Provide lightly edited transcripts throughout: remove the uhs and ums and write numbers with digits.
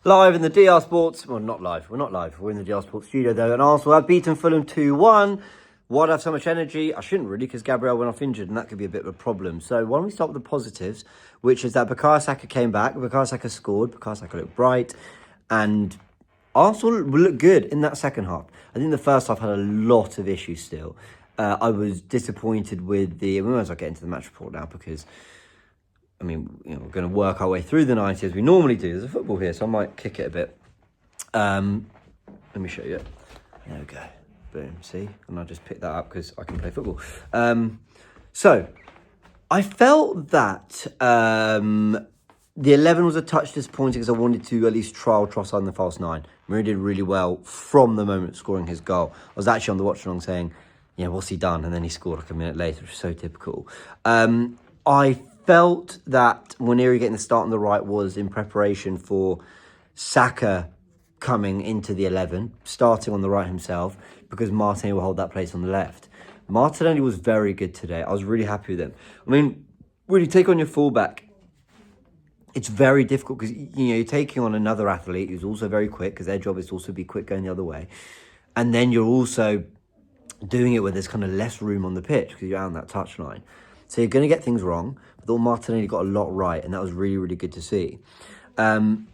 Live in the DR Sports, well, not live, we're not live, we're in the DR Sports studio though, and Arsenal have beaten Fulham 2-1. Why do I have so much energy? I shouldn't really, because Gabriel went off injured, and that could be a bit of a problem. So why don't we start with the positives, which is that Bukayo Saka came back, Bukayo Saka scored, Bukayo Saka looked bright, and Arsenal looked good in that second half. I think the first half had a lot of issues still. I was disappointed with we might as well get into the match report now, because I mean, we're going to work our way through the 90 as we normally do. There's a football here, so I might kick it a bit. Let me show you. There we go. Boom, see? And I just picked that up because I can play football. So, I felt that the 11 was a touch disappointing because I wanted to at least trial Trossard in the false 9. Merino did really well from the moment of scoring his goal. I was actually on the watch along saying, yeah, what's he done? And then he scored like a minute later, which is so typical. I felt that Waneri getting the start on the right was in preparation for Saka coming into the 11, starting on the right himself, because Martinelli will hold that place on the left. Martinelli was very good today. I was really happy with him. I mean, when you take on your fullback, it's very difficult because you're taking on another athlete who's also very quick, because their job is to also be quick going the other way. And then you're also doing it where there's kind of less room on the pitch because you're out on that touchline. So you're going to get things wrong. I thought Martinelli got a lot right, and that was really, really good to see. I'm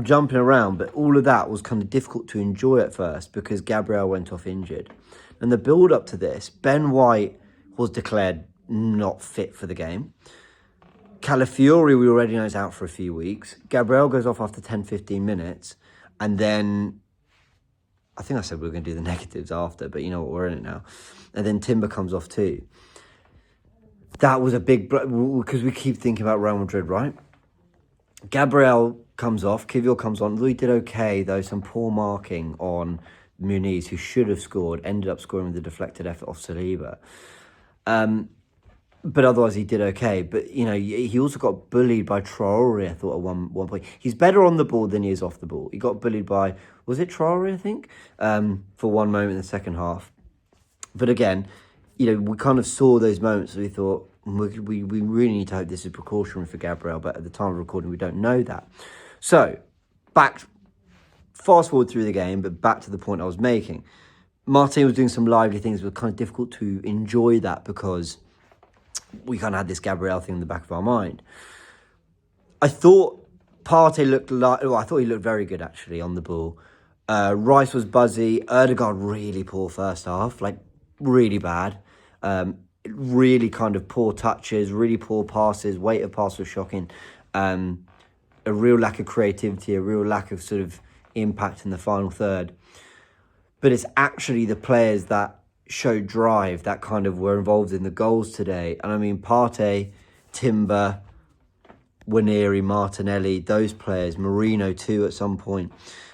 jumping around, but all of that was kind of difficult to enjoy at first because Gabriel went off injured. And the build-up to this, Ben White was declared not fit for the game. Calafiori, we already know, is out for a few weeks. Gabriel goes off after 10-15 minutes, and then I think I said we were going to do the negatives after, but you know what, we're in it now. And then Timber comes off too. That was a big blow, because we keep thinking about Real Madrid, right? Gabriel comes off, Kivior comes on. Louis did okay, though. Some poor marking on Muniz, who should have scored, ended up scoring with a deflected effort off Saliba. But otherwise, he did okay. But, he also got bullied by Traore, I thought, at one point. He's better on the ball than he is off the ball. He got bullied by, was it Traore, I think? For one moment in the second half. But again, we kind of saw those moments and we thought, we really need to hope this is precautionary for Gabriel, but at the time of recording, we don't know that. So, fast forward through the game, but back to the point I was making. Martin was doing some lively things, but it was kind of difficult to enjoy that because we kind of had this Gabriel thing in the back of our mind. I thought Partey I thought he looked very good, actually, on the ball. Rice was buzzy. Ødegaard, really poor first half, really bad. Really kind of poor touches, really poor passes. Weight of pass was shocking. A real lack of creativity, a real lack of sort of impact in the final third. But it's actually the players that showed drive that kind of were involved in the goals today. And I mean, Partey, Timber, Waneri, Martinelli, those players, Merino too at some point.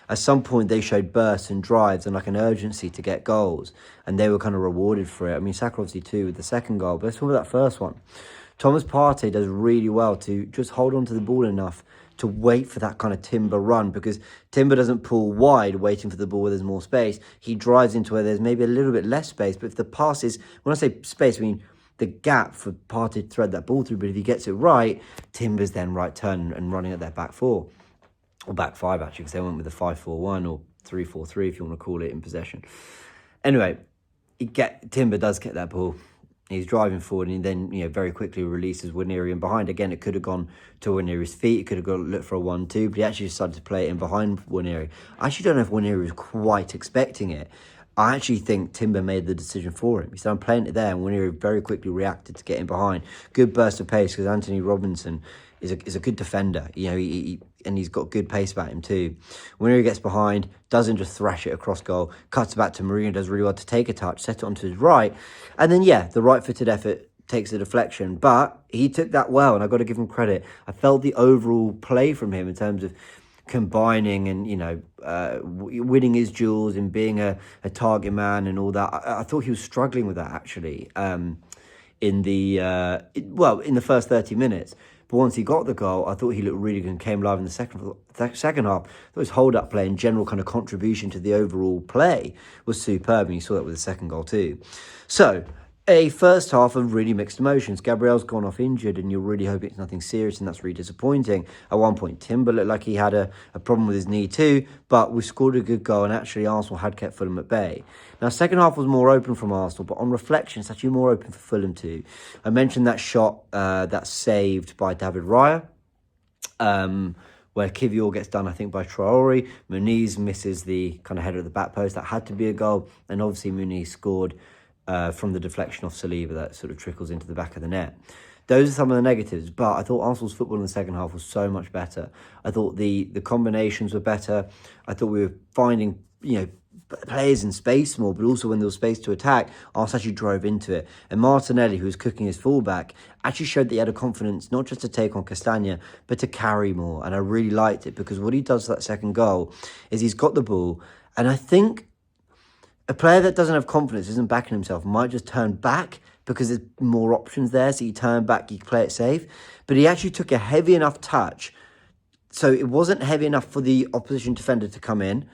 At some point, they showed bursts and drives and an urgency to get goals. And they were kind of rewarded for it. I mean, Saka obviously too with the second goal. But let's talk about that first one. Thomas Partey does really well to just hold on to the ball enough to wait for that kind of Timber run. Because Timber doesn't pull wide waiting for the ball where there's more space. He drives into where there's maybe a little bit less space. But if the pass is, when I say space, I mean the gap for Partey to thread that ball through. But if he gets it right, Timber's then right turn and running at their back four. Or back five, actually, because they went with a 5-4-1 or 3-4-3, if you want to call it, in possession. Anyway, Timber does get that ball. He's driving forward, and he then, very quickly releases Waneri in behind. Again, it could have gone to Waneri's feet. It could have looked for a 1-2, but he actually decided to play it in behind Waneri. I actually don't know if Waneri was quite expecting it. I actually think Timber made the decision for him. He said, I'm playing it there, and Waneri very quickly reacted to get in behind. Good burst of pace, because Anthony Robinson is a good defender. And he's got good pace about him too. When he gets behind, doesn't just thrash it across goal, cuts it back to Merino, does really well to take a touch, set it onto his right. And then, the right-footed effort takes a deflection. But he took that well, and I've got to give him credit. I felt the overall play from him in terms of combining and, winning his duels and being a target man and all that. I thought he was struggling with that, actually, in the first 30 minutes. But once he got the goal, I thought he looked really good and came live in the second half. His hold-up play and general kind of contribution to the overall play was superb, and you saw that with the second goal too. So, a first half of really mixed emotions. Gabriel's gone off injured and you're really hoping it's nothing serious, and that's really disappointing. At one point, Timber looked like he had a problem with his knee too, but we scored a good goal and actually Arsenal had kept Fulham at bay. Now, second half was more open from Arsenal, but on reflection, it's actually more open for Fulham too. I mentioned that shot that's saved by David Raya, where Kivior gets done, I think, by Traore. Muniz misses the kind of header at the back post. That had to be a goal. And obviously Muniz scored from the deflection off Saliba that sort of trickles into the back of the net. Those are some of the negatives, but I thought Arsenal's football in the second half was so much better. I thought the combinations were better. I thought we were finding, players in space more, but also when there was space to attack, Arsenal actually drove into it. And Martinelli, who was cooking his fullback, actually showed that he had a confidence not just to take on Castagna, but to carry more. And I really liked it, because what he does for that second goal is he's got the ball, and I think a player that doesn't have confidence, isn't backing himself, might just turn back because there's more options there. So you turn back, you play it safe. But he actually took a heavy enough touch, so it wasn't heavy enough for the opposition defender to come in,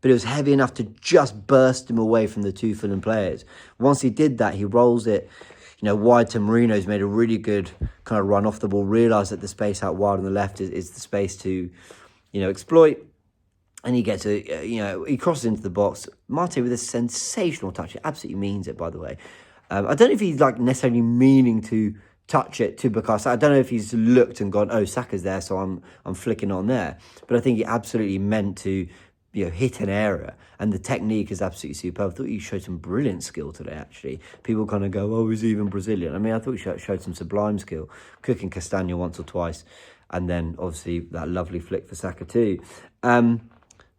but it was heavy enough to just burst him away from the two Fulham players. Once he did that, he rolls it, wide to Merino, who's made a really good kind of run off the ball, realised that the space out wide on the left is the space to, exploit. And he gets he crosses into the box. Marte with a sensational touch. It absolutely means it, by the way. I don't know if he's necessarily meaning to touch it to Bukayo Saka. I don't know if he's looked and gone, oh, Saka's there, so I'm flicking on there. But I think he absolutely meant to hit an area, and the technique is absolutely superb. I thought he showed some brilliant skill today, actually. People kind of go, oh, he's even Brazilian. I mean, I thought he showed some sublime skill, cooking Castagna once or twice, and then obviously that lovely flick for Saka too.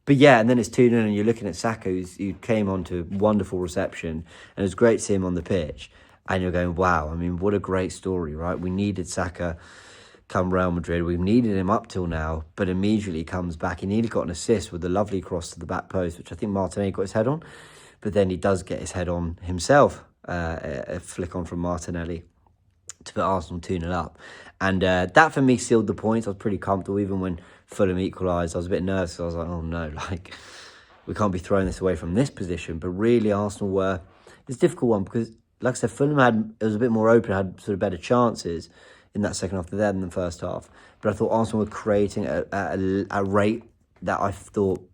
But yeah, and then it's 2-0 and you're looking at Saka, who came on to wonderful reception, and it was great to see him on the pitch, and you're going, wow, I mean, what a great story, right? We needed Saka come Real Madrid. We've needed him up till now, but immediately comes back. He nearly got an assist with a lovely cross to the back post, which I think Martinelli got his head on, but then he does get his head on himself, a flick on from Martinelli to put Arsenal 2-0 up. And that for me sealed the points. I was pretty comfortable. Even when Fulham equalised, I was a bit nervous. I was like, oh no, we can't be throwing this away from this position. But really, Arsenal were, it's a difficult one, because like I said, Fulham it was a bit more open, had sort of better chances in that second half than the first half. But I thought Arsenal were creating at a rate that I thought,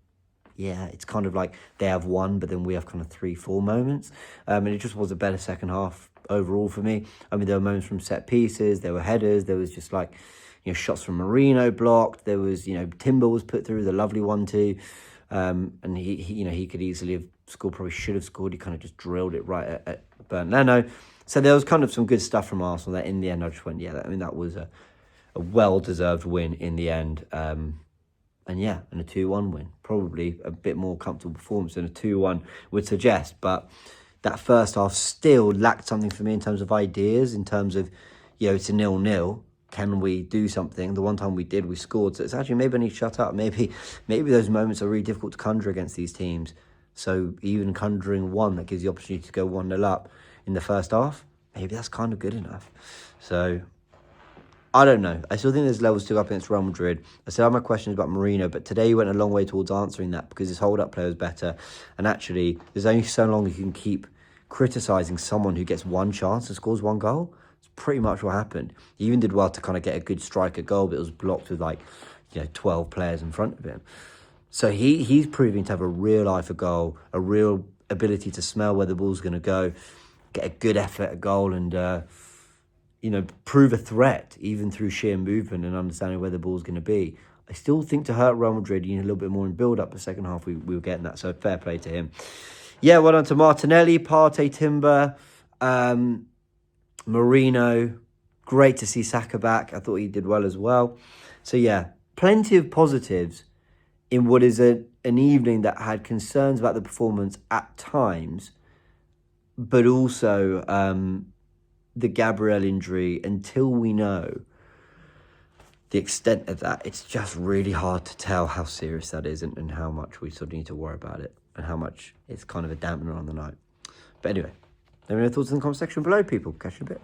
yeah, it's kind of like they have one, but then we have kind of 3-4 moments. And it just was a better second half overall for me. I mean, there were moments from set pieces, there were headers, there was just shots from Merino blocked, there was, Timber was put through, the lovely one too. And he could easily have scored, probably should have scored. He kind of just drilled it right at Burn Leno. So there was kind of some good stuff from Arsenal that in the end I just went, yeah, that was a well-deserved win in the end. And a 2-1 win. Probably a bit more comfortable performance than a 2-1 would suggest. But that first half still lacked something for me in terms of ideas, in terms of, it's a 0-0. Can we do something? The one time we did, we scored. So it's actually, maybe I need to shut up. Maybe those moments are really difficult to conjure against these teams. So even conjuring one that gives the opportunity to go 1-0 up in the first half, maybe that's kind of good enough. So I don't know. I still think there's levels to go up against Real Madrid. I still have my questions about Merino, but today he went a long way towards answering that, because his hold-up play was better. And actually, there's only so long you can keep criticising someone who gets one chance and scores one goal. It's pretty much what happened. He even did well to kind of get a good striker goal, but it was blocked with 12 players in front of him. So he's proving to have a real eye for goal, a real ability to smell where the ball's going to go, get a good effort at goal, and prove a threat even through sheer movement and understanding where the ball's going to be. I still think to hurt Real Madrid, you need a little bit more in build-up. The second half, we were getting that, so fair play to him. Yeah, well done to Martinelli, Partey, Timber, Merino. Great to see Saka back. I thought he did well as well. So yeah, plenty of positives in what is an evening that had concerns about the performance at times, but also the Gabriel injury. Until we know the extent of that, it's just really hard to tell how serious that is, and how much we sort of need to worry about it, and how much it's kind of a dampener on the night. But anyway, let me know your thoughts in the comment section below, people. Catch you in a bit.